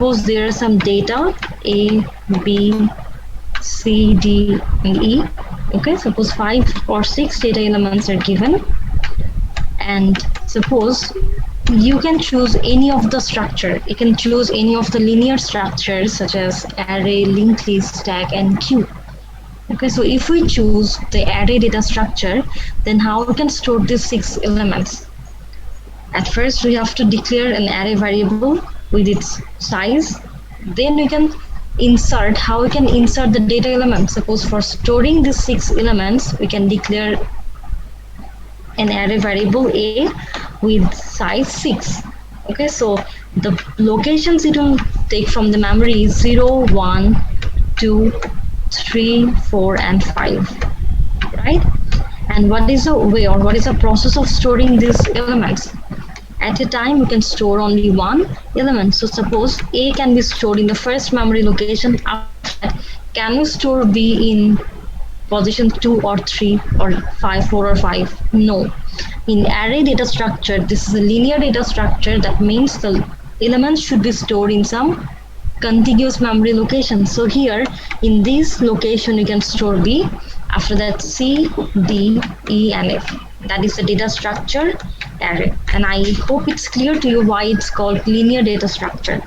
suppose there are some data A, B, C, D, and E. Okay, suppose 5 or 6 data elements are given, and suppose you can choose any of the structure. You can choose any of the linear structures such as array, linked list, stack, and queue. Okay, so if we choose the array data structure, then how we can store these 6 elements? At first, we have to declare an array variable with its size. Then we can insert, how we can insert the data elements. Suppose for storing these 6 elements, we can declare an array variable A with size 6. Okay, so the locations it will take from the memory is 0, 1, 2, 3, 4, and 5, right? And what is the way or what is the process of storing these elements? At a time, we can store only one element. So suppose A can be stored in the first memory location. After that, can we store B in position 2 or 3 or 5, 4 or 5? No. In array data structure, this is a linear data structure. That means the elements should be stored in some contiguous memory location. So here in this location you can store B, after that C, D, E, and F. That is the data structure array, and I hope it's clear to you why it's called linear data structure.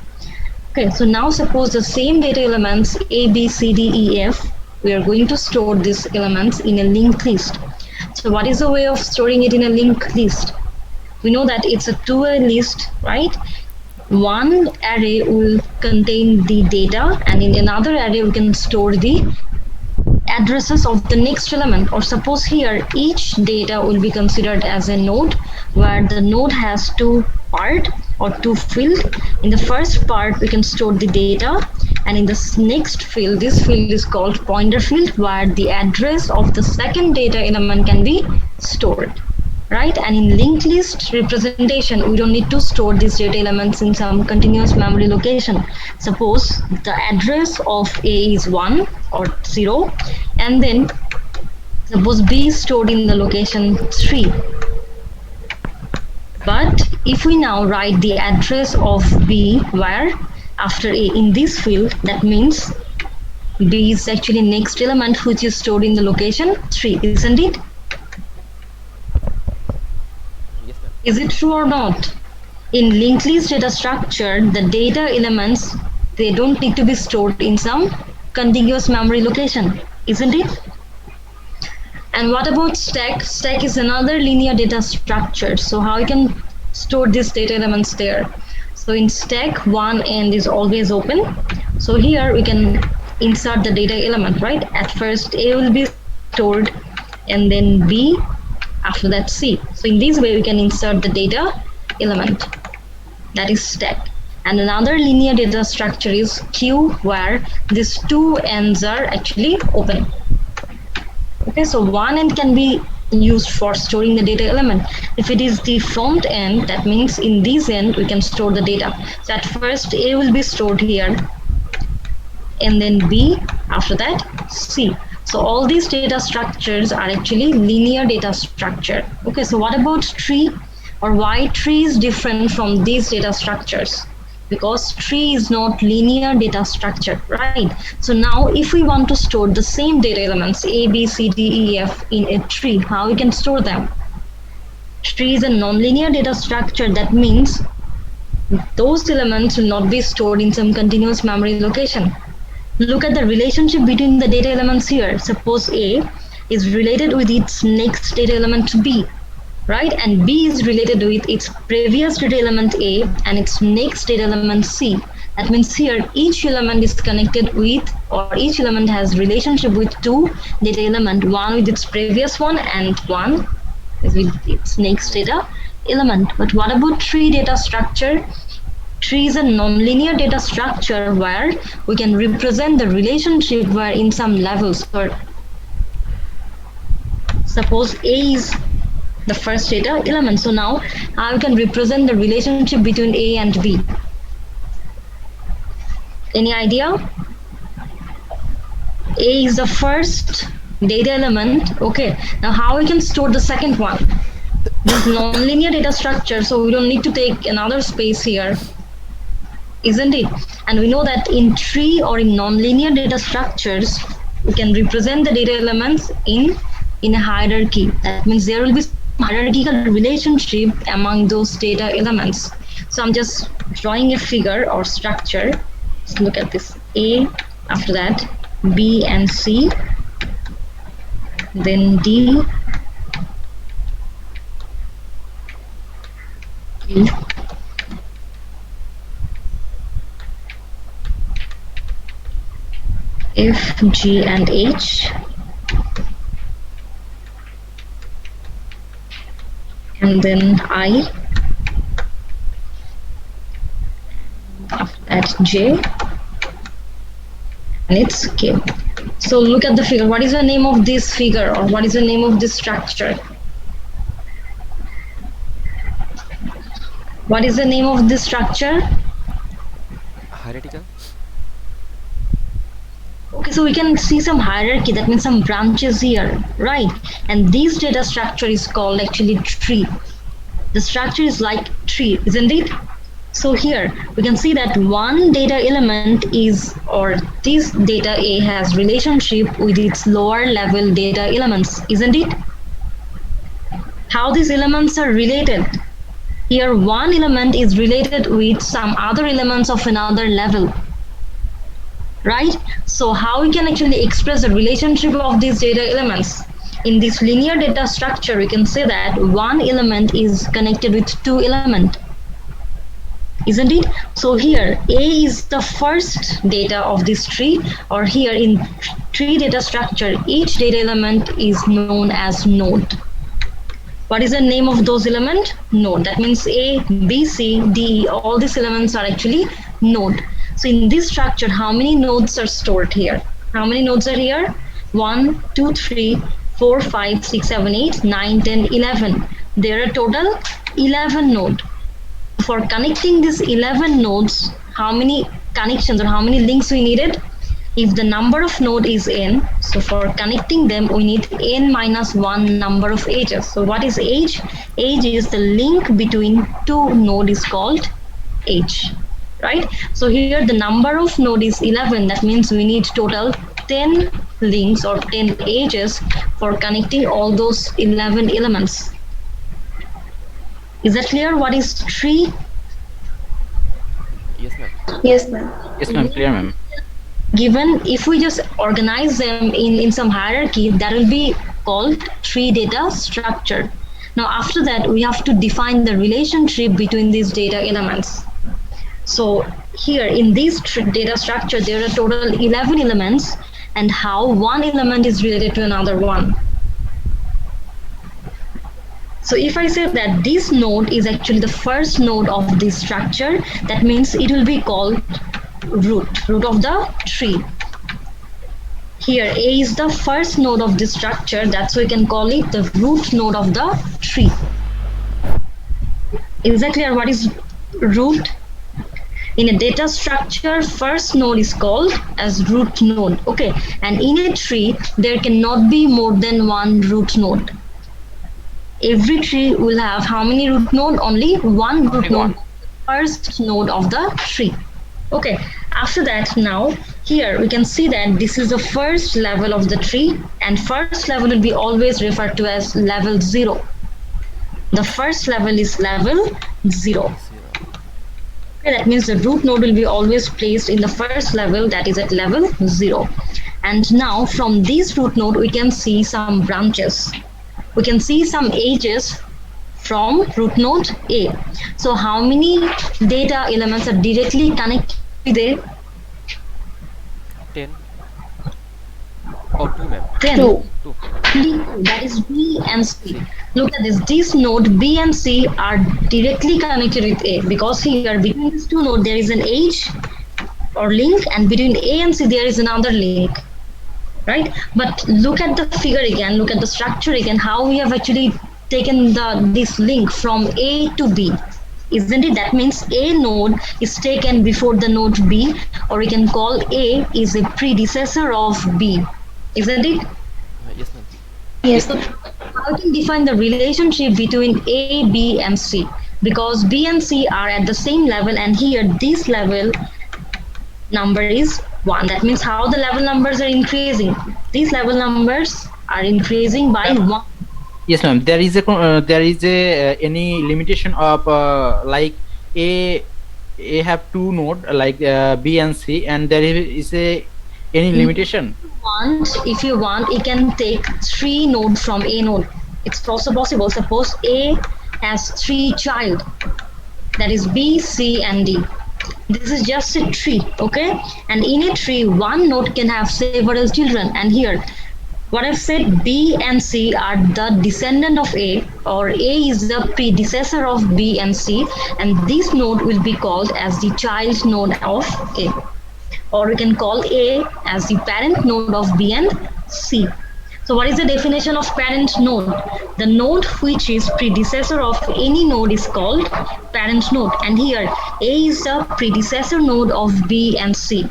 Okay, so now suppose the same data elements A, B, C, D, E, F, we are going to store these elements in a linked list. So what is the way of storing it in a linked list? We know that it's a two-way list, right? One array will contain the data, and in another array we can store the addresses of the next element. Or suppose here each data will be considered as a node, where the node has two part or two field. In the first part we can store the data, and in this next field, this field is called pointer field, where the address of the second data element can be stored, right? And in linked list representation, we don't need to store these data elements in some continuous memory location. Suppose the address of A is 1 or 0, and then suppose B is stored in the location 3. But if we now write the address of B where after A in this field, that means B is actually next element which is stored in the location 3, isn't it? Yes, ma'am. Is it true or not? In linked list data structure, the data elements, they don't need to be stored in some contiguous memory location, isn't it? And what about stack? Stack is another linear data structure. So how you can store these data elements there? So in stack, one end is always open. So here we can insert the data element, right? At first A will be stored, and then B, after that C. So in this way we can insert the data element, that is stack. And another linear data structure is queue, where these two ends are actually open. Okay, so one end can be used for storing the data element. If it is the front end, that means in this end we can store the data. So at first A will be stored here, and then B, after that C. So all these data structures are actually linear data structure. Okay, so what about tree, or why tree is different from these data structures? Because tree is not linear data structure, right? So now if we want to store the same data elements A, B, C, D, E, F in a tree, how we can store them? Tree is a non-linear data structure. That means those elements will not be stored in some continuous memory location. Look at the relationship between the data elements here. Suppose A is related with its next data element B, right? And B is related with its previous data element A and its next data element C. That means here each element is connected with, or each element has relationship with two data element, one with its previous one and one is with its next data element. But what about tree data structure? Tree is a nonlinear data structure where we can represent the relationship where in some levels, or suppose A is the first data element. So now I can represent the relationship between A and B. Any idea? A is the first data element. Okay, now how we can store the second one? This non-linear data structure, so we don't need to take another space here. isn't it? And we know that in tree or in nonlinear data structures, we can represent the data elements in a hierarchy. That means there will be some hierarchical relationship among those data elements. So I'm just drawing a figure or structure. Let's look at this. A, after that B and C, then D, E, F, G and H, and then I, after that J, and it's K. So look at the figure. What is the name of this figure, or what is the name of this structure? What is the name of this structure? Hierarchical. Okay, so we can see some hierarchy, that means some branches here, right? And this data structure is called actually tree. The structure is like tree, isn't it? So here we can see that one data element is, or this data A has relationship with its lower level data elements, isn't it? How these elements are related? Here one element is related with some other elements of another level, right? So how we can actually express the relationship of these data elements? In this linear data structure, we can say that one element is connected with two elements, isn't it? So here A is the first data of this tree, or here in tree data structure, each data element is known as node. What is the name of those elements? Node. That means A, B, C, D, E, all these elements are actually node. So in this structure, how many nodes are stored here? How many nodes are here? 1, 2, 3, 4, 5, 6, 7, 8, 9, 10, 11. There are total 11 nodes. For connecting these 11 nodes, how many connections or how many links we needed? If the number of node is n, so for connecting them, we need n minus 1 number of edges. So what is edge? Edge is the link between two nodes is called edge, right? So here the number of node is 11. That means we need total 10 links or 10 edges for connecting all those 11 elements. Is that clear? What is tree? Yes, ma'am. Yes, ma'am. Yes, ma'am. Clear, ma'am. Given, if we just organize them in some hierarchy, that will be called tree data structure. Now after that, we have to define the relationship between these data elements. So here in this data structure, there are total 11 elements, and how one element is related to another one. So if I say that this node is actually the first node of this structure, that means it will be called root of the tree. Here A is the first node of this structure, that's why we can call it the root node of the tree. Is that clear? What is root? In a data structure, first node is called as root node. Okay, and in a tree, there cannot be more than one root node. Every tree will have how many root node? Only one root node, first node of the tree. Okay, after that, now here we can see that this is the first level of the tree, and first level will be always referred to as level 0. The first level is level 0. Okay, that means the root node will be always placed in the first level, that is at level 0. And now from this root node, we can see some branches. We can see some edges from root node A. So how many data elements are directly connected with A? 10 or 2, ma'am. 10. 2. 2. That is B and C. Look at this. This node B and C are directly connected with A, because here between these two nodes there is an edge or link, and between A and C there is another link, right? But look at the figure again. Look at the structure again. How we have actually taken this link from A to B. Isn't it? That means A node is taken before the node B, or we can call A is a predecessor of B. Isn't it? Yes, ma'am. Yes. So how we can define the relationship between A, B, and C? because B and C are at the same level, and here this level number is 1. That means how the level numbers are increasing. These level numbers are increasing by 1. Yes, ma'am. There is a any limitation of like a have two node like B and C, and there is a any limitation. If you want, you can take 3 nodes from A node. It's also possible. Suppose A has 3 child, that is B, C, and D. This is just a tree, okay? And in a tree, one node can have several children. And here, what I've said, B and C are the descendant of A, or A is the predecessor of B and C, and this node will be called as the child node of A. Or we can call A as the parent node of B and C. So what is the definition of parent node? The node which is predecessor of any node is called parent node. And here A is the predecessor node of B and C.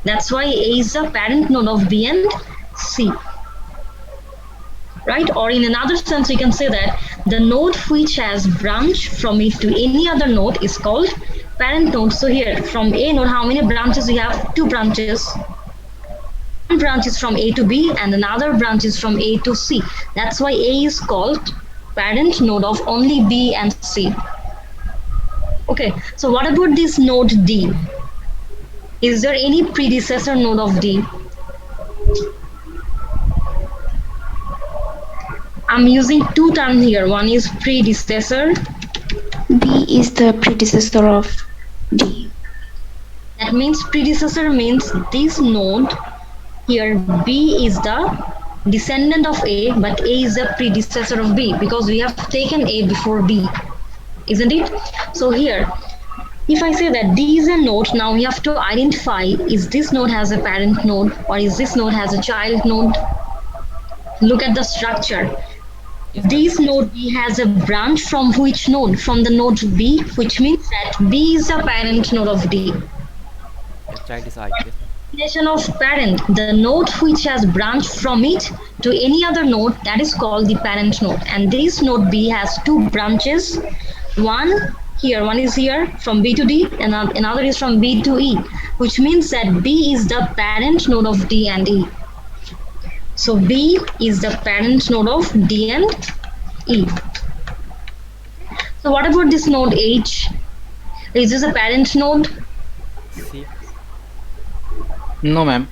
That's why A is the parent node of B and C. Right? Or in another sense, we can say that the node which has branch from it to any other node is called parent node. So here from A node, how many branches we have? 2 branches. One branch is from A to B and another branch is from A to C. That's why A is called parent node of only B and C. Okay, so what about this node D? Is there any predecessor node of D? I'm using 2 terms here. One is predecessor. B is the predecessor of D. That means predecessor means this node here, B is the descendant of A, but A is the predecessor of B because we have taken A before B, isn't it? So here, if I say that D is a node, now we have to identify, is this node has a parent node or is this node has a child node? Look at the structure. This node B has a branch from which node? From the node B, which means that B is the parent node of D. The child is I. Yes. Definition of parent, the node which has branched from it to any other node, that is called the parent node. And this node B has 2 branches. One is here from B to D, and another is from B to E, which means that B is the parent node of D and E. So B is the parent node of D and E. So what about this node H? Is this a parent node? C. No, ma'am.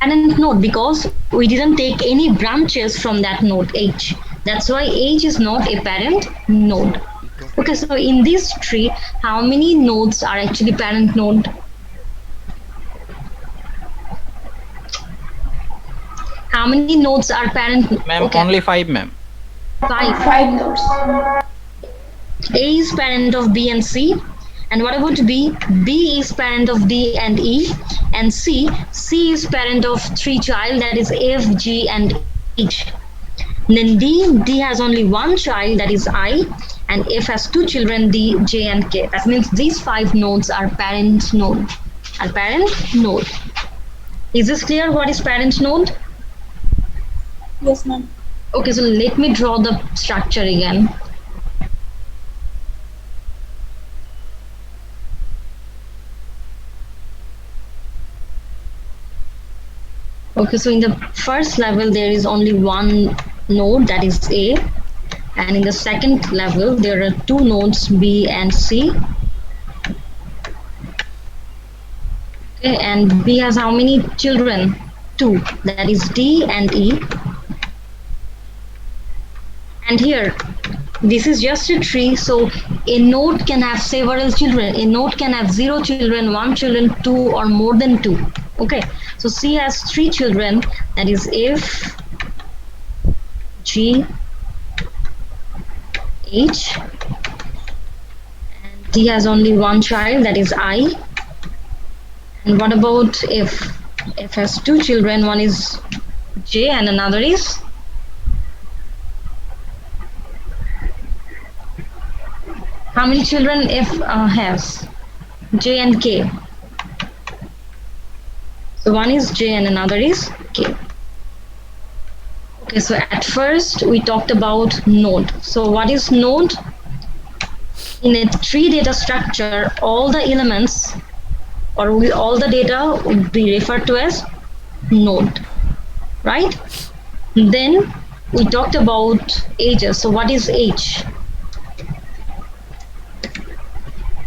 Parent node because we didn't take any branches from that node H. That's why H is not a parent node. Okay, so in this tree, how many nodes are actually parent node? How many nodes are parent? Ma'am, okay. only 5, ma'am. 5. 5 nodes. A is parent of B and C. And what about B? B is parent of D and E. And C is parent of 3 child, that is F, G, and H. And then D has only 1 child, that is I. And F has 2 children, D, J, and K. That means these 5 nodes are parent node. Is this clear? What is parent node? Yes, ma'am. Okay, so let me draw the structure again. Okay, so in the first level, there is only 1 node, that is A. And in the second level, there are 2 nodes, B and C. Okay, and B has how many children? 2, that is D and E. And here, this is just a tree, so a node can have several children. A node can have 0 children, 1 children, 2, or more than 2. Okay, so C has 3 children, that is F, G, H, and D has only 1 child, that is I. And what about F? F has 2 children, one is J and another is? How many children F has? J and K. So one is J and another is K. Okay, so at first we talked about node. So what is node? In a tree data structure, all the elements all the data would be referred to as node, right? Then we talked about ages. So what is age?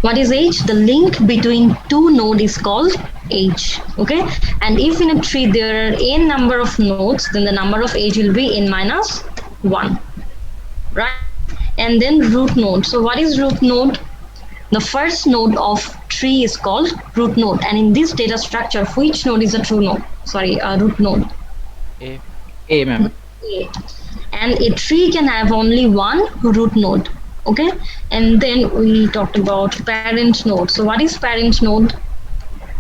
What is age? The link between two nodes is called age. Okay, and if in a tree there are n number of nodes, then the number of age will be n minus 1, right? And then root node. So what is root node? The first node of tree is called root node, and in this data structure, which node is a true node? Sorry, a root node. A. A, ma'am. A. And a tree can have only one root node. Okay, and then we talked about parent node. So what is parent node?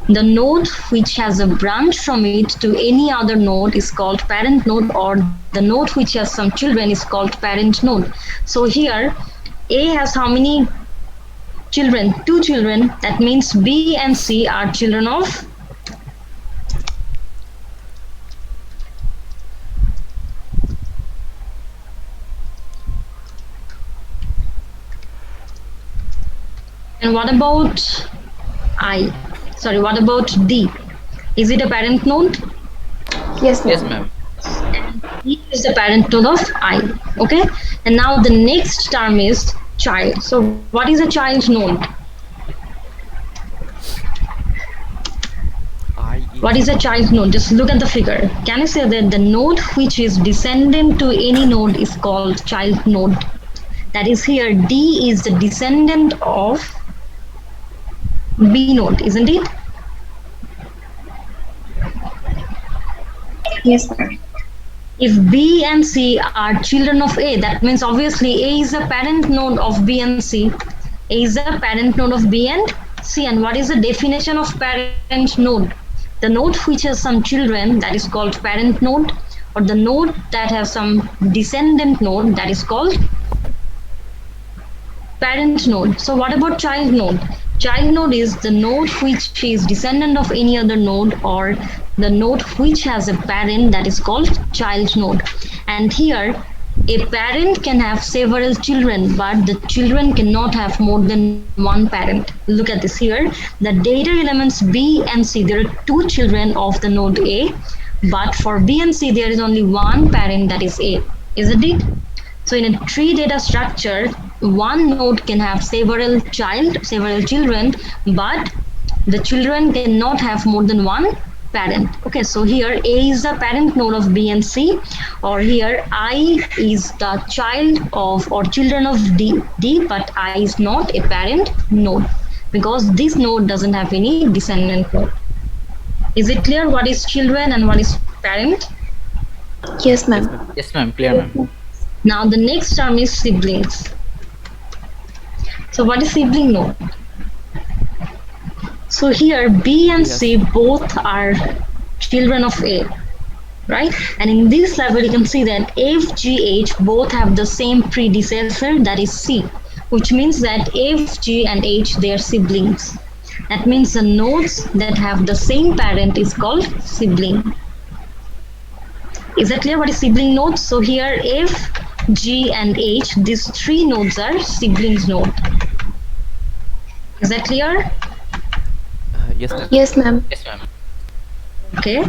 The node which has a branch from it to any other node is called parent node, or the node which has some children is called parent node. So here A has how many children? 2 children. That means B and C are children of and what about I? Sorry, what about D? Is it a parent node? Yes, Yes, ma'am. ma'am. D is the parent node of I. Okay, and now the next term is child. So what is a child node? I. What is a child node? Just look at the figure. Can you say that the node which is descendant to any node is called child node? That is, here D is the descendant of B node, isn't it? Yes, ma'am. If B and C are children of A, that means obviously A is a parent node of B and C. A is a parent node of B and C. And what is the definition of parent node? The node which has some children, that is called parent node, or the node that has some descendant node, that is called parent node. So what about child node? Child node is the node which is descendant of any other node, or the node which has a parent, that is called child node. And here a parent can have several children, but the children cannot have more than one parent. Look at this here. The data elements B and C, there are 2 children of the node A, but for B and C there is only one parent, that is A, isn't it? So in a tree data structure, one node can have several children, but the children cannot have more than one parent. Okay, so here A is the parent node of B and C, or here I is the child of or children of D, but I is not a parent node because this node doesn't have any descendant node. Is it clear what is children and what is parent? Yes, ma'am. Yes, ma'am. Clear, ma'am. Now the next term is siblings. So what is sibling node? So here B and C both are children of A, right? And in this level you can see that F, G, H both have the same predecessor, that is C, which means that F, G and H, they are siblings. That means the nodes that have the same parent is called sibling. Is that clear what is sibling nodes? So here F, G and H, these 3 nodes are siblings node. Is that clear? Yes, ma'am. Yes, ma'am. Yes, ma'am. Okay.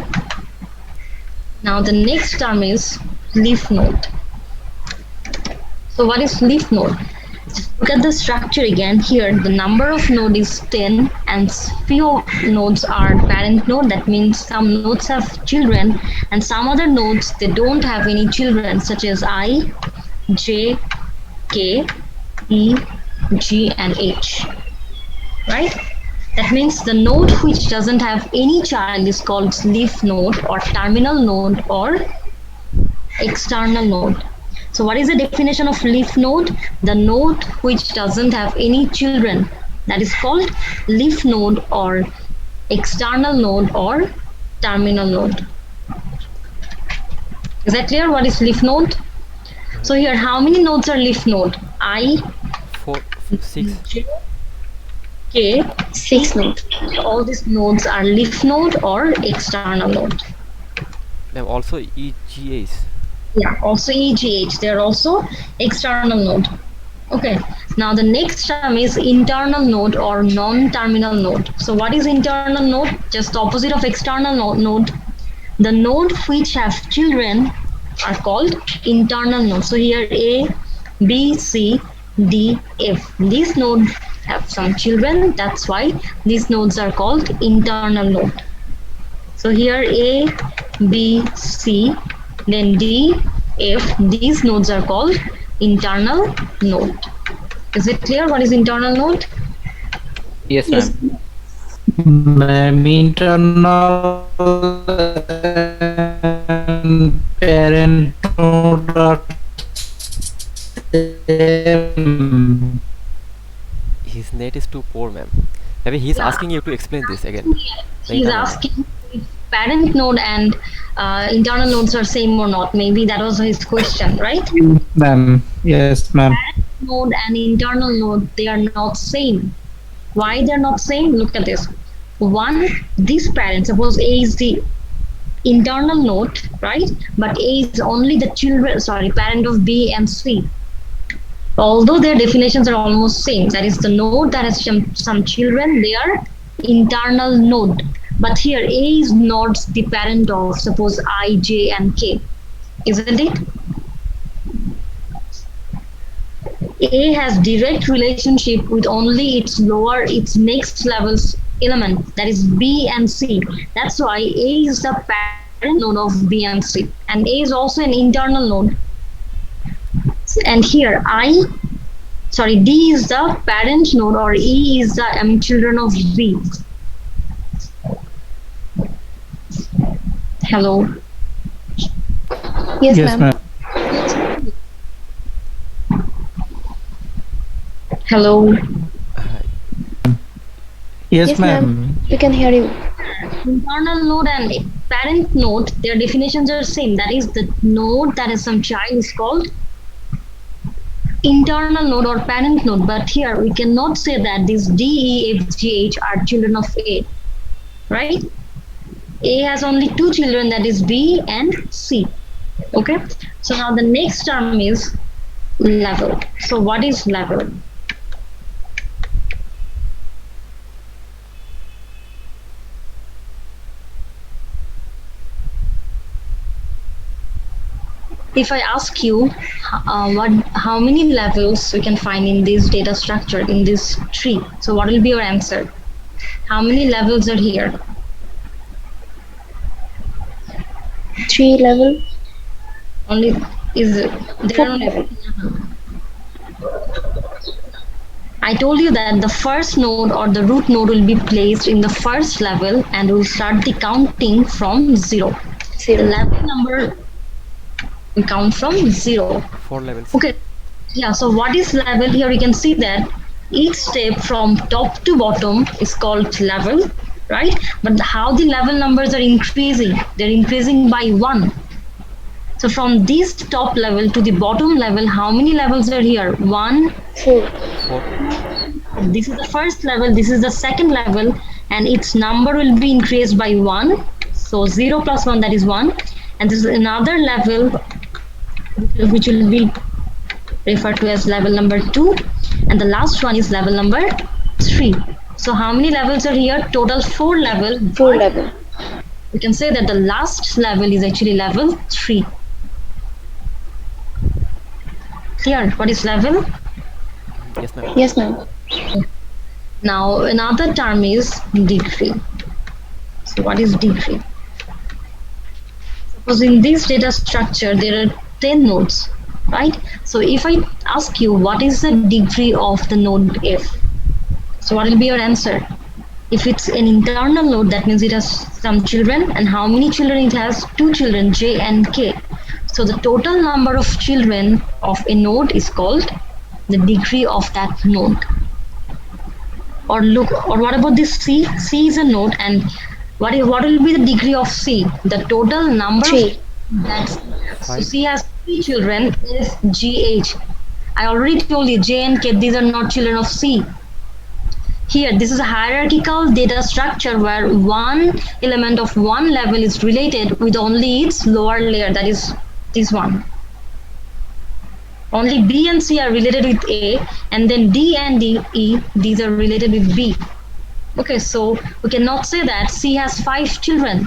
Now the next term is leaf node. So what is leaf node? Just look at the structure again. Here the number of node is 10 and few nodes are parent node. That means some nodes have children and some other nodes they don't have any children, such as I, J, K, E, G and H. Right? That means the node which doesn't have any child is called leaf node or terminal node or external node. So what is the definition of leaf node? The node which doesn't have any children, that is called leaf node or external node or terminal node. Is that clear what is leaf node? So here how many nodes are leaf node? I, 4, 6. J, K, 6 node. all these nodes are leaf node or external node. Ma'am, also EGAs. Yeah, also EGH, they are also external node. Okay, Now the next term is internal node or non-terminal node. So what is internal node? Just the opposite of external node. The node which have children are called internal node. So here A, B, C, D, F. These nodes have some children. That's why these nodes are called internal node. So here A, B, C, then D, F. These nodes are called internal node. Is it clear what is internal node? Yes, Yes. ma'am. Internal parent node are same. His net is too poor, ma'am. Maybe he's asking you to explain this again. The He's internal. asking if parent node and internal nodes are same or not. Maybe that was his question, right? Ma'am. Yes, ma'am. Node and internal node, they are not same. Why they're not same? Look at this. One, this parent, suppose A is the internal node, right? But A is only the parent of B and C. Although their definitions are almost same, that is the node that has some children, they are internal node. But here A is not the parent of suppose I, J and K, isn't it? A has direct relationship with only its next levels element, that is B and C. That's why A is the parent node of B and C, and A is also an internal node. And here D is the parent node, or E is the children of B. Hello. Yes, Yes, ma'am. ma'am. Hello. Yes, Yes, ma'am. ma'am. We can hear you. Internal node and parent node, their definitions are same. That is, the node that has some child is called internal node or parent node. But here we cannot say that these D, E, F, G, H are children of A, right? A has only two children, that is B and C. Okay. So now the next term is level. So what is level? If I ask you how many levels we can find in this data structure, in this tree, so what will be your answer? How many levels are here? 3 level. Only is there Four are only level. I told you that the first node or the root node will be placed in the first level, and we'll start the counting from 0. The 0. level number we count from 0. 4 levels. Okay. Yeah, so what is level? Here we can see that each step from top to bottom is called level, right? But how the level numbers are increasing? They're increasing by 1. So from this top level to the bottom level, how many levels are here? 1. 4. 4. This is the first level, this is the second level, and its number will be increased by 1. So 0 plus 1, that is 1. And this is another level which will be referred to as level number 2, and the last one is level number 3. So how many levels are here? Total 4 level. 4 level. We can say that the last level is actually level 3. Clear? What is level? Yes, ma'am. Yes, ma'am. Now another term is degree. So what is degree? Suppose in this data structure there are 10 nodes, right? So if I ask you what is the degree of the node F, so what will be your answer? If it's an internal node, that means it has some children, and how many children it has? 2 children, J and K. So the total number of children of a node is called the degree of that node. Or what about this C? C is a node, and what will be the degree of C? The total number 3. of that's, so 5. C has 3 children, F, G, H. I already told you J and K, these are not children of C. Here, this is a hierarchical data structure where one element of one level is related with only its lower layer, that is this one. Only B and C are related with A, and then D and E, these are related with B. Okay, so we cannot say that C has 5 children.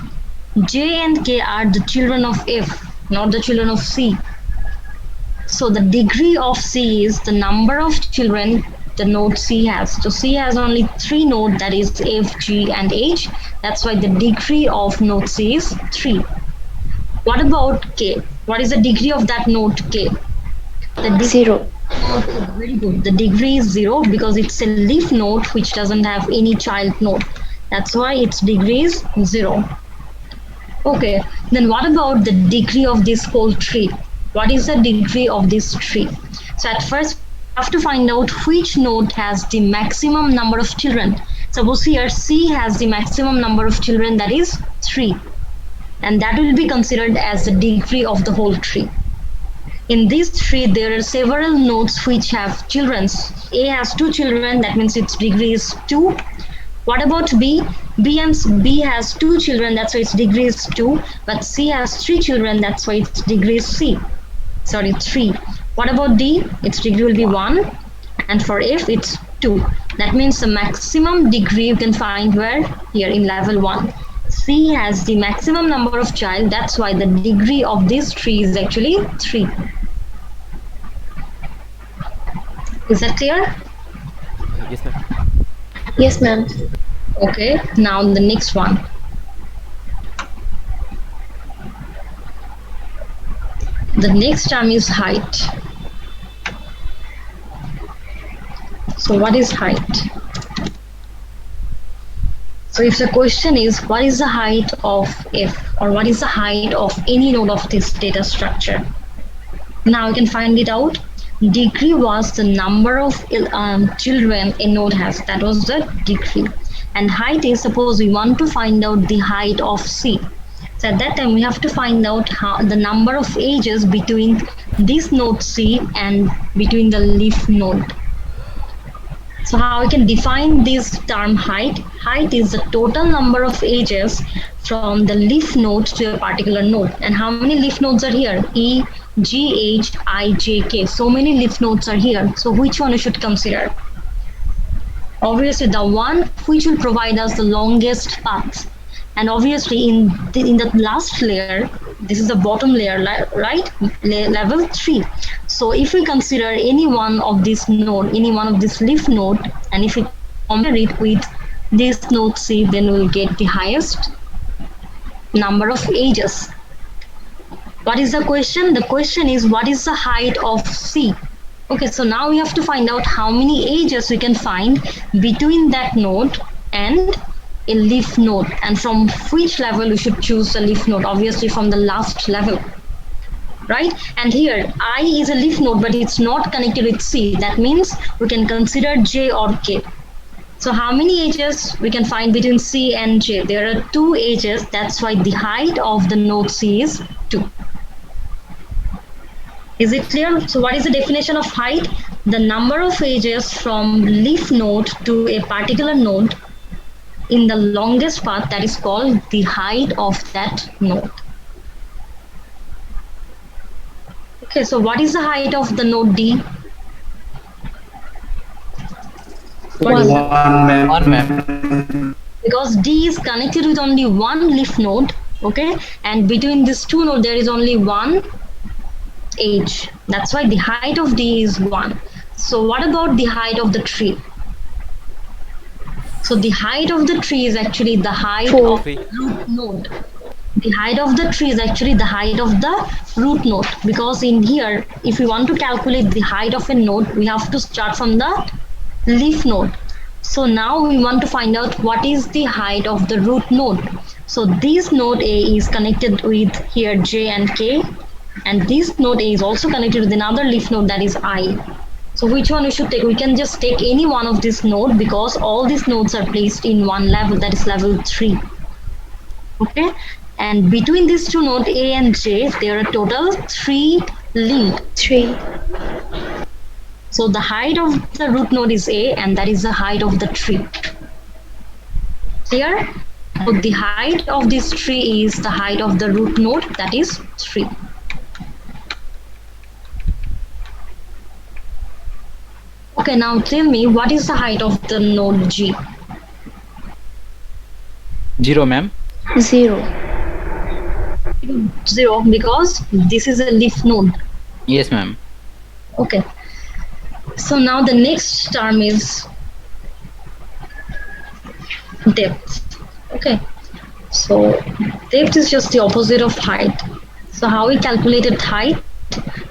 J and K are the children of F, not the children of C. So the degree of C is the number of children the node C has. So C has only 3 nodes, that is F, G and H. That's why the degree of node C is 3. What about K? What is the degree of that node K? The 0. Very good. The degree is 0 because it's a leaf node which doesn't have any child node. That's why its degree is 0. Okay, then what about the degree of this whole tree? What is the degree of this tree? So at first, we have to find out which node has the maximum number of children. Suppose here C has the maximum number of children, that is 3. And that will be considered as the degree of the whole tree. In this tree, there are several nodes which have children. A has 2 children, that means its degree is 2. What about B? B has 2 children, that's why its degree is 2. But C has 3 children, that's why its degree is 3. What about D? Its degree will be 1. And for F, it's 2. That means the maximum degree you can find where? Here in level 1. C has the maximum number of child, that's why the degree of this tree is actually 3. Is that clear? Yes, ma'am. Yes, ma'am. Okay, now the next one. The next term is height. So what is height? So if the question is what is the height of F, or what is the height of any node of this data structure? Now you can find it out. Degree was the number of children a node has. That was the degree. And height is, suppose we want to find out the height of C. So at that time we have to find out the number of edges between this node C and between the leaf node. So how we can define this term height? Height is the total number of edges from the leaf node to a particular node. And how many leaf nodes are here? E, G, H, I, J, K. So many leaf nodes are here. So which one you should consider? Obviously the one which will provide us the longest path. And obviously in the last layer, this is the bottom layer, right? Level 3. So if we consider any one of this node, any one of this leaf node, and if we compare it with this node C, then we'll get the highest number of edges. What is the question? The question is what is the height of C? Okay, so now we have to find out how many edges we can find between that node and a leaf node, and from which level we should choose a leaf node. Obviously from the last level, right? And here I is a leaf node, but it's not connected with C. That means we can consider J or K. So how many edges we can find between C and J? There are 2 edges. That's why the height of the node C is 2. Is it clear? So what is the definition of height? The number of edges from leaf node to a particular node in the longest path, that is called the height of that node. Okay, so what is the height of the node D? 1, ma'am. Because D is connected with only one leaf node, okay, and between these 2 nodes there is only 1 edge. That's why the height of D is 1. So what about the height of the tree? So the height of the tree is actually the height 4. of the root node. The height of the tree is actually the height of the root node, because in here, if we want to calculate the height of a node, we have to start from the leaf node. So now we want to find out what is the height of the root node. So this node A is connected with here J and K, and this node A is also connected with another leaf node, that is I. So which one we should take? We can just take any one of this node because all these nodes are placed in one level, that is level 3. Okay, and between these 2 nodes A and J, there are total 3 linked. 3. So the height of the root node is A, and that is the height of the tree. Clear? So the height of this tree is the height of the root node, that is 3. Okay, now tell me what is the height of the node G? 0, ma'am. 0. 0 because this is a leaf node. Yes, ma'am. Okay. So now the next term is depth. Okay. So depth is just the opposite of height. So how we calculated height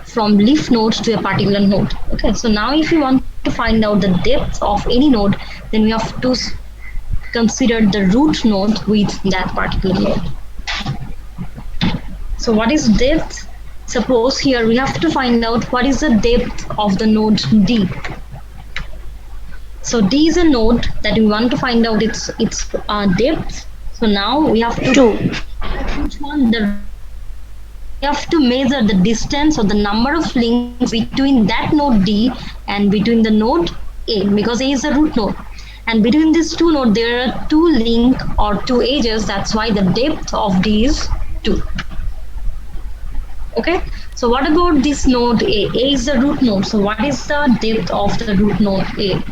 from leaf nodes to a particular node. Okay. So now if you want to find out the depth of any node, then we have to consider the root node with that particular node. So what is depth? Suppose here we have to find out what is the depth of the node D. So D is a node that we want to find out its depth. So now we have to 2. which one we have to measure the distance or the number of links between that node D and between the node A, because A is a root node. And between these two nodes there are 2 links or 2 edges. That's why the depth of D is 2. Okay, so what about this node A? A is the root node. So what is the depth of the root node A?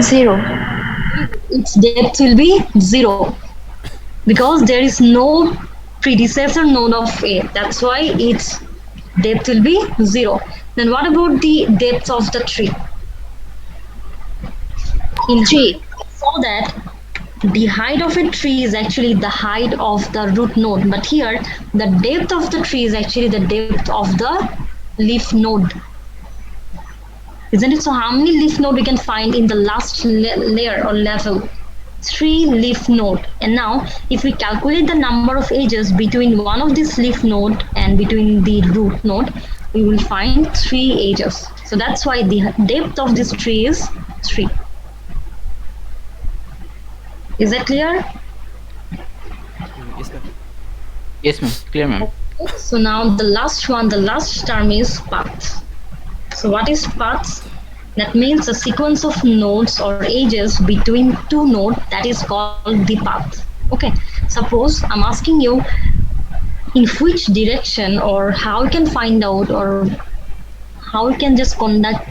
0. Its depth will be 0 because there is no predecessor node of A. That's why its depth will be 0. Then what about the depth of the tree? In 3, saw that the height of a tree is actually the height of the root node, but here the depth of the tree is actually the depth of the leaf node. Isn't it? So how many leaf node we can find in the last layer or level? 3 leaf node. And now if we calculate the number of edges between one of these leaf node and between the root node, we will find 3 edges. So that's why the depth of this tree is 3. Is that clear? Yes, ma'am. Yes, ma'am. Clear, ma'am. So now the last one, the last term is path. So what is path? That means a sequence of nodes or edges between 2 nodes, that is called the path. Okay, suppose I'm asking you in which direction or how you can find out or how you can just conduct,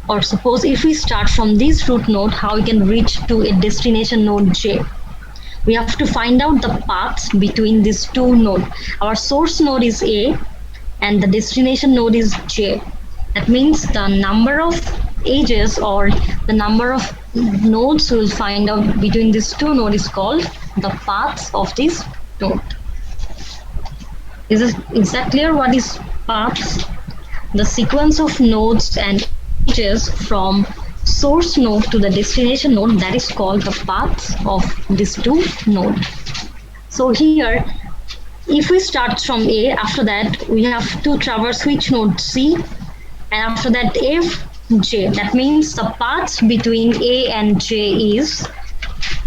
or suppose if we start from this root node, how we can reach to a destination node J. We have to find out the paths between these 2 nodes. Our source node is A and the destination node is J. That means the number of edges or the number of nodes we will find out between these 2 nodes is called the paths of this node. Is that clear? What is paths? The sequence of nodes and edges from source node to the destination node, that is called the paths of these 2 nodes. So here, if we start from A, after that we have to traverse which node? C, and after that F, J. That means the paths between A and J is,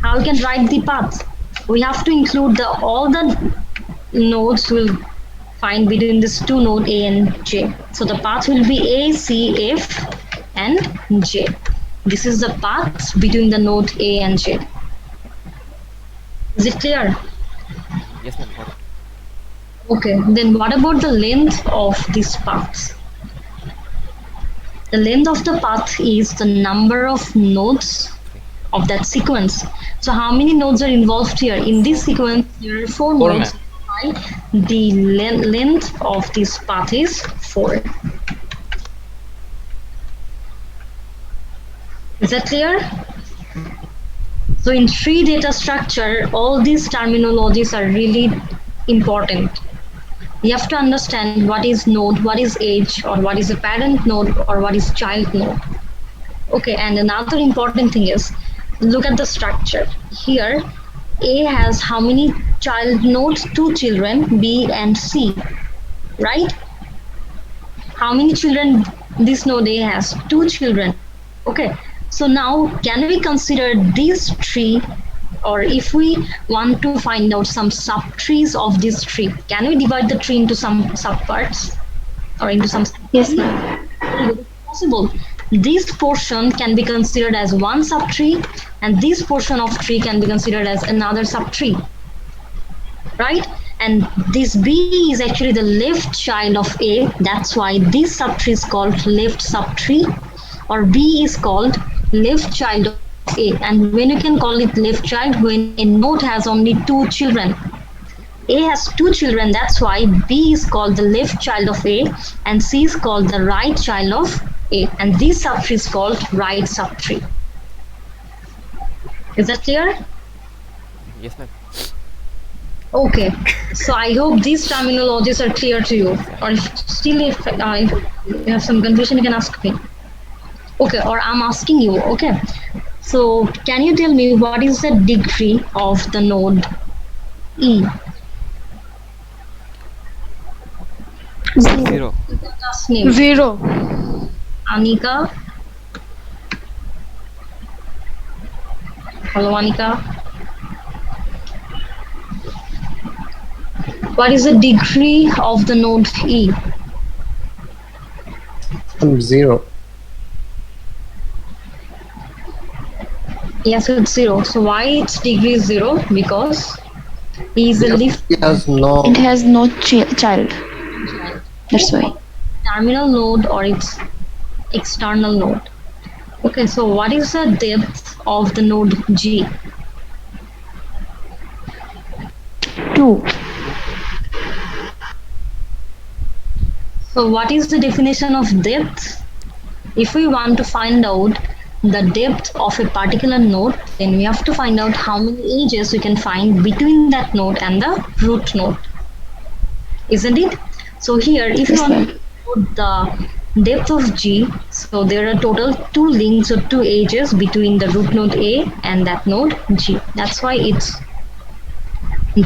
how we can write the path? We have to include all the nodes will find between these 2 nodes A and J. So the path will be A, C, F and J. This is the path between the node A and J. Is it clear? Yes, ma'am. Got it. Okay, then what about the length of these paths? The length of the path is the number of nodes of that sequence. So how many nodes are involved here? In this sequence, there are 4 4, nodes. The length of this path is 4. Is that clear? So in tree data structure, all these terminologies are really important. You have to understand what is node, what is edge, or what is a parent node, or what is child node. Okay, and another important thing is, look at the structure. Here, A has how many child nodes? 2 children, B and C, right? How many children this node A has? 2 children. Okay, so now can we consider this tree, or if we want to find out some subtrees of this tree, can we divide the tree into some subparts or into some? Yes, ma'am. Possible. This portion can be considered as one subtree and this portion of tree can be considered as another subtree, right? And this B is actually the left child of A. That's why this subtree is called left subtree, or B is called left child of A. And when you can call it left child, when a node has only two children. A has two children, that's why B is called the left child of A and C is called the right child of A. And this subtree is called right subtree. Is that clear? Yes, ma'am. Okay, so I hope these terminologies are clear to you. Or if you have some confusion, you can ask me. Okay, or I'm asking you. Okay, so can you tell me what is the degree of the node E? 0. Last name. 0. Anika. Hello, Anika. What is the degree of the node E? 0. Yes, it's 0. So why its degree is 0? Because E is a leaf It has no. It has no child. That's why. terminal node or its external node. Okay, so what is the depth of the node G? 2. So what is the definition of depth? If we want to find out the depth of a particular node, then we have to find out how many edges we can find between that node and the root node. Isn't it? So here, if you Yes, want ma'am. to put the depth of G, so there are total 2 links or 2 edges between the root node A and that node G. That's why its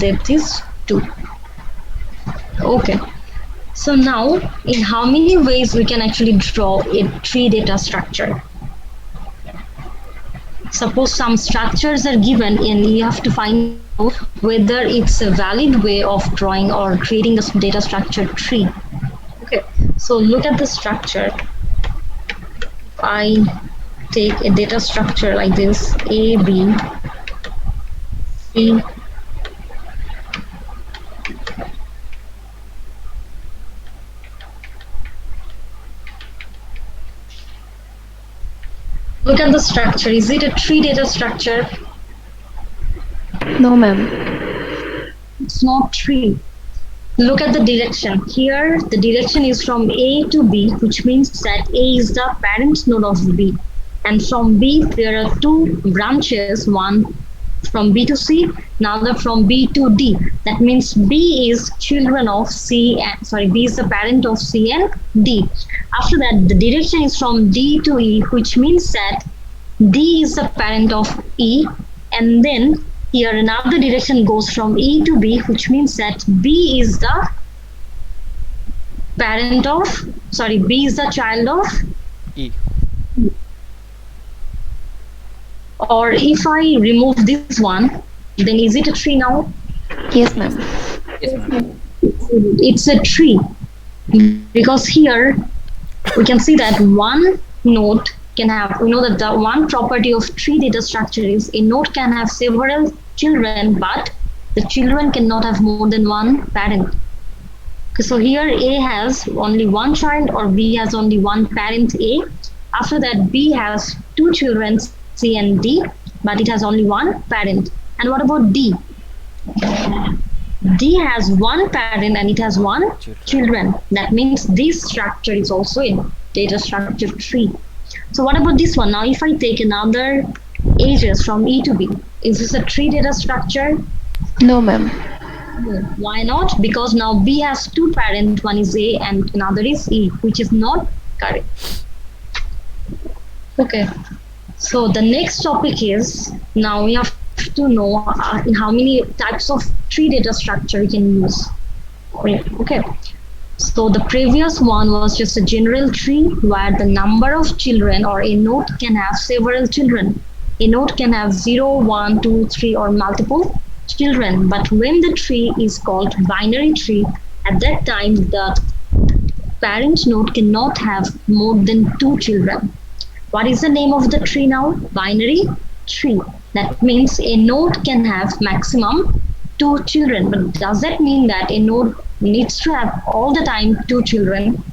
depth is 2. Okay. So now, in how many ways we can actually draw a tree data structure? Suppose some structures are given and you have to find out whether it's a valid way of drawing or creating a data structure tree. Okay, so look at the structure. I take a data structure like this, A, B, C, look at the structure. Is it a tree data structure? No, ma'am. It's not tree. Look at the direction. Here, the direction is from A to B, which means that A is the parent node of B. And from B, there are 2 branches, one from B to C, another from B to D. That means B is children of C, and B is the parent of C and D. After that, the direction is from D to E, which means that D is the parent of E, and then here another direction goes from E to B, which means that B is the parent of, B is the child of, E. or if I remove this one, then is it a tree now? Yes, ma'am. Yes, ma'am. It's a tree because here we can see that one node can have, we know that the one property of tree data structure is a node can have several children, but the children cannot have more than one parent. Okay, so here A has only one child or B has only one parent A. After that, B has 2 children, C and D, but it has only one parent. And what about D? D has one parent and it has one children. That means this structure is also a data structure tree. So what about this one? Now if I take another edges from E to B, is this a tree data structure? No, ma'am. Why not? Because now B has 2 parents, one is A and another is E, which is not correct. Okay. So the next topic is, now we have to know how many types of tree data structure we can use. Okay. So the previous one was just a general tree where the number of children or a node can have several children. A node can have 0, 1, 2, 3 or multiple children. But when the tree is called binary tree, at that time the parent node cannot have more than 2 children. What is the name of the tree now? Binary tree. That means a node can have maximum two children. But does that mean that a node needs to have all the time two children?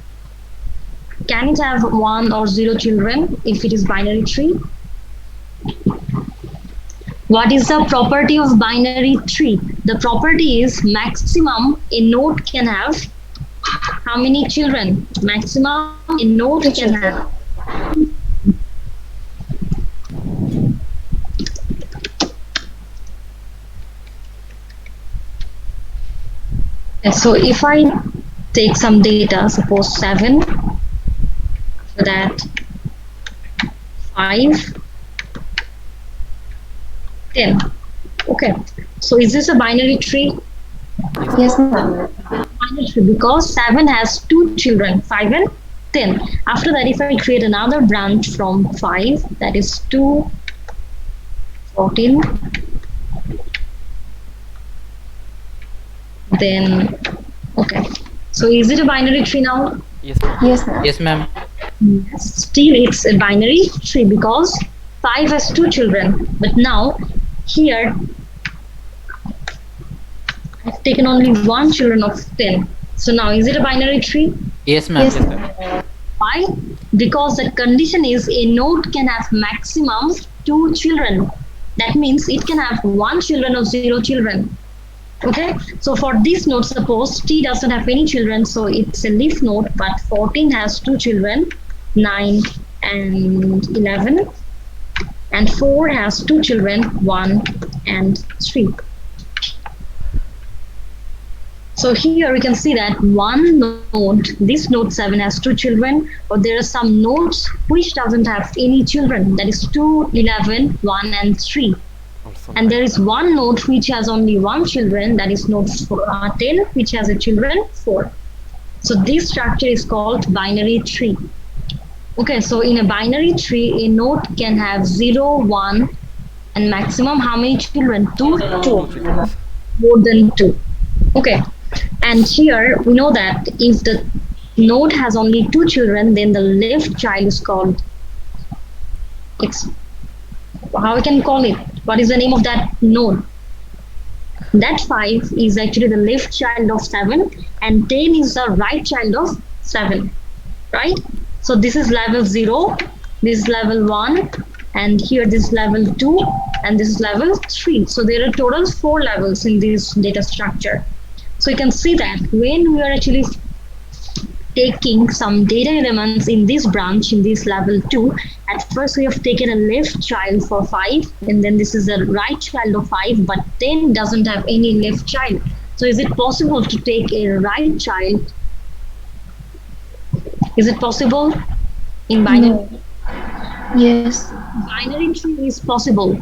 Can it have 1 or 0 children if it is binary tree? What is the property of binary tree? The property is maximum a node can have how many children? Maximum a node can have. So if I take some data, suppose 7, after that 5, 10. Okay, so is this a binary tree? Yes, ma'am. Binary tree because 7 has two children, 5 and 10. After that, if I create another branch from 5, that is 2, 14, then okay. So is it a binary tree now? Yes, ma'am. Yes, ma'am. Yes, ma'am. Still, it's a binary tree because 5 has two children. But now here I've taken only one children of 10. So now is it a binary tree? Yes, ma'am. Yes, Yes, ma'am. Why? Because the condition is a node can have maximum two children. That means it can have one children or 0 children. Okay, so for this node, suppose T doesn't have any children, so it's a leaf node, but 14 has two children, 9 and 11, and 4 has two children, 1 and 3. So here we can see that one node, this node 7 has two children, but there are some nodes which doesn't have any children, that is 2, 11, 1 and 3. Also, And there is one node which has only one children, that is node 10, which has a children 4. So this structure is called binary tree. Okay, so in a binary tree, a node can have 0, 1, and maximum how many children? 2, 2, more than 2. Okay, and here we know that if the node has only two children, then the left child is called how we can call it? What is the name of that node? That 5 is actually the left child of 7 and 10 is the right child of 7, right? So this is level 0, this is level 1, and here this is level 2, and this is level 3. So there are total 4 levels in this data structure. So you can see that when we are actually taking some data elements in this branch, in this level 2, at first we have taken a left child for 5, and then this is a right child of 5, but 10 doesn't have any left child. So is it possible to take a right child? Is it possible in binary? Yes. Binary tree is possible.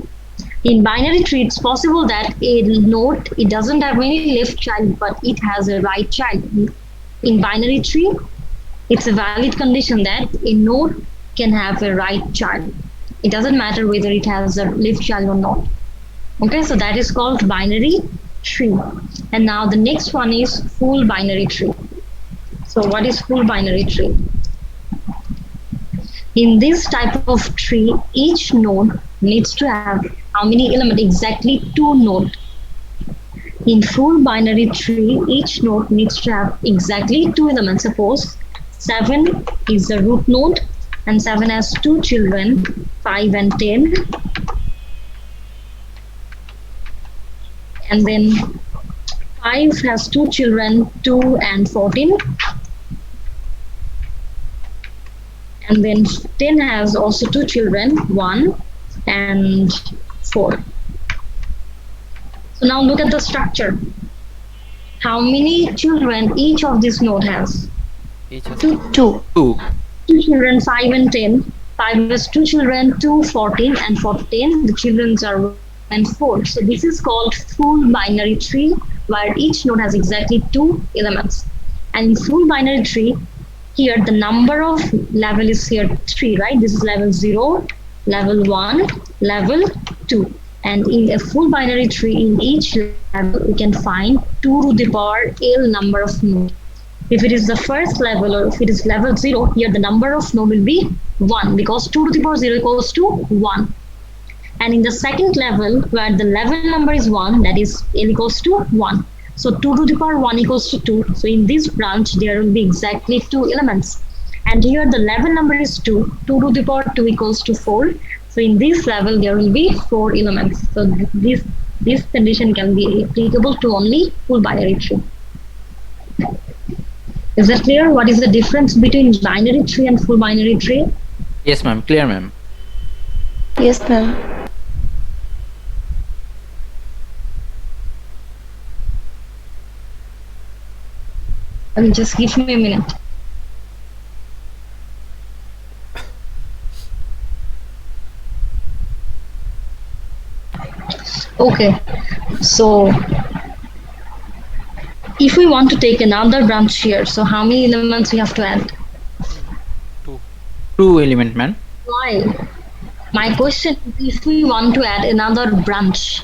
In binary tree, it's possible that a node, it doesn't have any left child, but it has a right child. In binary tree, it's a valid condition that a node can have a right child. It doesn't matter whether it has a left child or not. Okay, so that is called binary tree. And now the next one is full binary tree. So what is full binary tree? In this type of tree, each node needs to have how many elements? Exactly 2 nodes. In full binary tree, each node needs to have exactly 2 elements. Suppose 7 is the root node and 7 has 2 children, 5 and 10. And then 5 has 2 children, 2 and 14. And then 10 has also 2 children, 1 and 4. So now look at the structure. How many children each of this node has? each has 2. 2. 2 children, 5 and 10. 5 has 2 children, 2, 14, and for 10, the children are 1 and 4. So this is called full binary tree, where each node has exactly 2 elements. And in full binary tree, here the number of level is here 3, right? This is level 0, level 1, level 2. And in a full binary tree, in each level, we can find 2 to the power L number of nodes. If it is the first level or if it is level 0, here the number of node will be 1 because 2 to the power 0 equals to 1. And in the second level, where the level number is 1, that is L equals to 1. So 2 to the power 1 equals to 2. So in this branch, there will be exactly 2 elements. And here the level number is 2. 2 to the power 2 equals to 4. So in this level, there will be 4 elements. So this condition can be applicable to only full binary tree. Is that clear? What is the difference between binary tree and full binary tree? Yes, ma'am. Clear, ma'am. Yes, ma'am. I mean, just give me a minute. Okay, so if we want to take another branch here, so how many elements we have to add? 2. 2 element, ma'am. Why? My question is, if we want to add another branch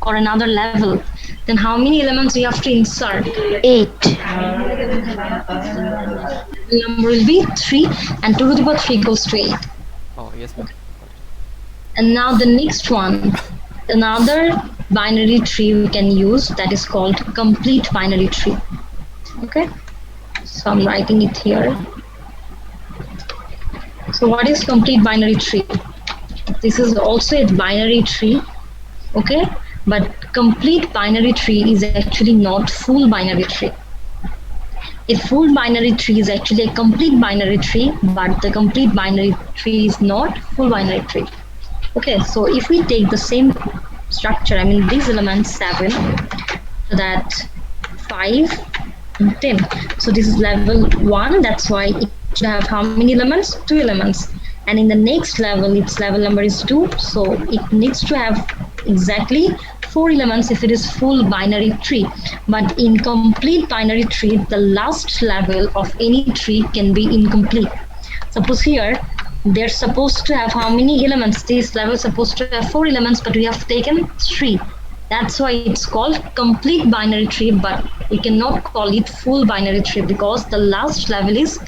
or another level, then how many elements we have to insert? 8. The number will be 3, and 2 to the power 3 equals to 8. Oh, yes, ma'am. And now the next one, another binary tree we can use, that is called complete binary tree. Okay, so I'm writing it here. So what is complete binary tree? This is also a binary tree, okay, but complete binary tree is actually not full binary tree. A full binary tree is actually a complete binary tree, but the complete binary tree is not full binary tree. Okay, so if we take the same structure, I mean these elements 7, so that 5 and 10. So this is level 1, that's why it should have how many elements? 2 elements. And in the next level, its level number is 2, so it needs to have exactly 4 elements if it is full binary tree. But in complete binary tree, the last level of any tree can be incomplete. Suppose here, they're supposed to have how many elements? This level is supposed to have 4 elements, but we have taken 3. That's why it's called complete binary tree, but we cannot call it full binary tree because the last level is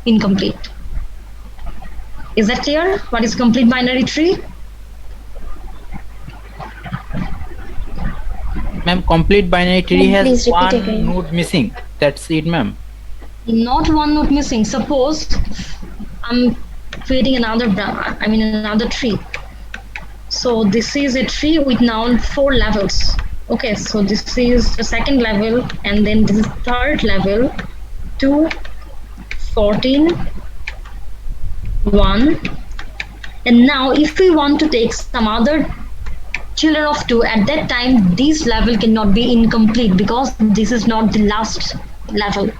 incomplete. Is that clear? What is complete binary tree? Ma'am, complete binary tree Ma'am, has please repeat one again. node missing. That's it, ma'am. Not one node missing. Suppose I'm creating another another tree. So this is a tree with now 4 levels. Okay, so this is the second level, and then this is third level, 2, 14, 1. And now if we want to take some other children of 2, at that time this level cannot be incomplete because this is not the last level.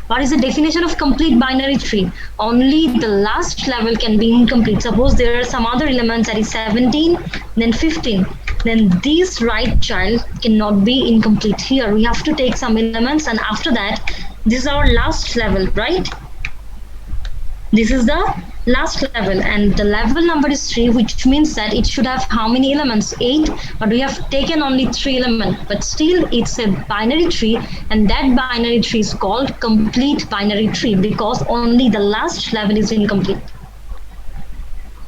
What is the definition of complete binary tree? Only the last level can be incomplete. Suppose there are some other elements that is 17, then 15. Then this right child cannot be incomplete. Here we have to take some elements, and after that, this is our last level, right? This is the last level, and the level number is 3, which means that it should have how many elements? 8, but we have taken only 3 elements, but still it's a binary tree, and that binary tree is called complete binary tree because only the last level is incomplete.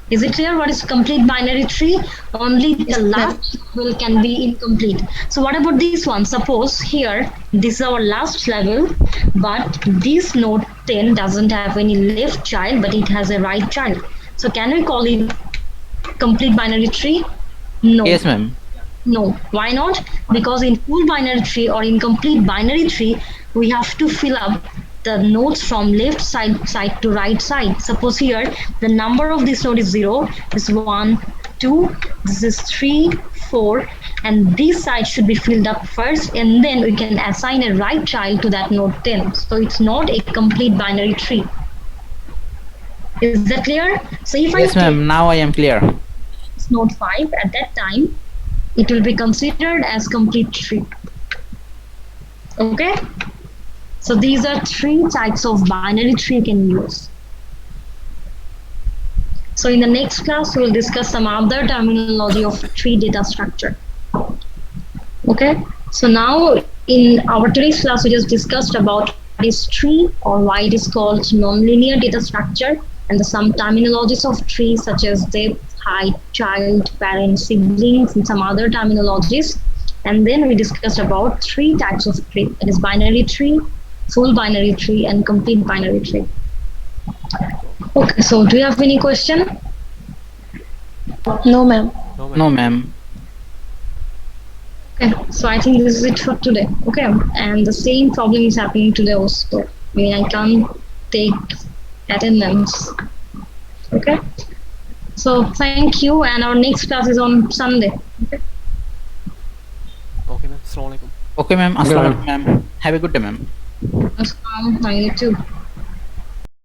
Is it clear what is complete binary tree? Only the last level can be incomplete. So what about this one? Suppose here, this is our last level, but this node 10 doesn't have any left child, but it has a right child. So can we call it complete binary tree? No. Yes, ma'am. No. Why not? Because in full binary tree or in complete binary tree, we have to fill up the nodes from left side to right side. Suppose here the number of this node is 0, this is 1, 2, this is 3, 4, and this side should be filled up first, and then we can assign a right child to that node 10. So it's not a complete binary tree. Is that clear? So if Yes, ma'am. Now I am clear. it's node 5, at that time it will be considered as complete tree. Okay, so these are 3 types of binary tree you can use. So in the next class we will discuss some other terminology of tree data structure. Okay, so now in our today's class we just discussed about what is tree or why it is called nonlinear data structure, and some terminologies of tree such as depth, height, child, parent, siblings, and some other terminologies. And then we discussed about three types of tree. It is binary tree, full binary tree, and complete binary tree. Okay, so do you have any question? No, ma'am. No, ma'am. No, ma'am. Okay, so I think this is it for today. Okay, and the same problem is happening today also. I mean, I can't take attendance. Okay, so thank you, and our next class is on Sunday. Okay, Okay, ma'am. Assalamualaikum. Okay, ma'am. Assalamualaikum, ma'am. Have a good day, ma'am. you too.